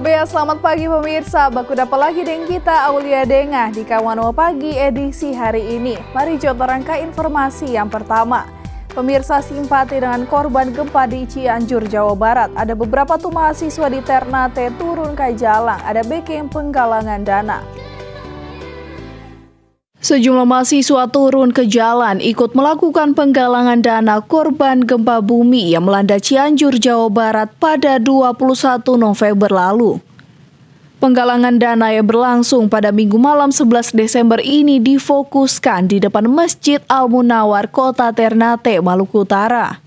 Bea, selamat pagi pemirsa. Baku dapat lagi dengan kita Aulia Dengah di Kawanwa Pagi edisi hari ini. Mari coba rangka informasi yang pertama. Pemirsa, simpati dengan korban gempa di Cianjur, Jawa Barat. Ada beberapa tuh mahasiswa di Ternate turun ke jalan. Ada backing penggalangan dana. Sejumlah mahasiswa turun ke jalan ikut melakukan penggalangan dana korban gempa bumi yang melanda Cianjur, Jawa Barat pada 21 November lalu. Penggalangan dana yang berlangsung pada Minggu malam 11 Desember ini difokuskan di depan Masjid Al-Munawar, Kota Ternate, Maluku Utara.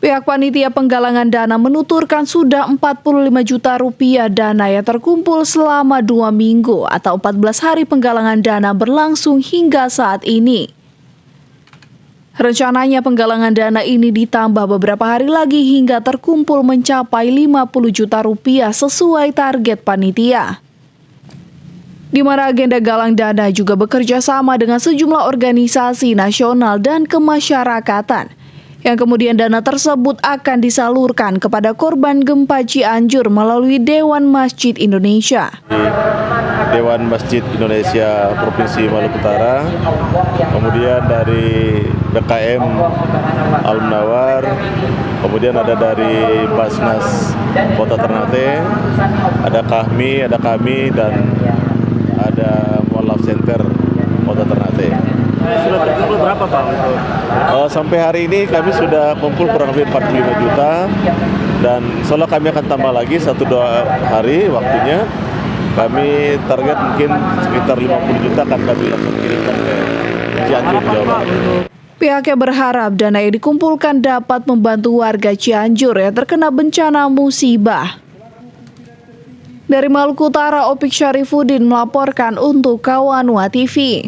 Pihak panitia penggalangan dana menuturkan sudah 45 juta rupiah dana yang terkumpul selama 2 minggu atau 14 hari penggalangan dana berlangsung hingga saat ini. Rencananya penggalangan dana ini ditambah beberapa hari lagi hingga terkumpul mencapai 50 juta rupiah sesuai target panitia. Di mana agenda galang dana juga bekerja sama dengan sejumlah organisasi nasional dan kemasyarakatan. Yang kemudian dana tersebut akan disalurkan kepada korban gempa Cianjur melalui Dewan Masjid Indonesia. Dewan Masjid Indonesia Provinsi Maluku Utara, kemudian dari BKM Al-Munawar, kemudian ada dari Basnas Kota Ternate, ada kami, dan ada Mualaf Center Kota Ternate. Sudah terkumpul berapa Pak? Sampai hari ini kami sudah kumpul kurang lebih 45 juta dan insya Allah kami akan tambah lagi 1-2 hari waktunya. Kami target mungkin sekitar 50 juta akan kami langsung kirimkan ke Cianjur, Jawa Barat. Pihaknya berharap dana yang dikumpulkan dapat membantu warga Cianjur yang terkena bencana musibah. Dari Maluku Utara, Opik Syarifuddin melaporkan untuk Kawanwa TV.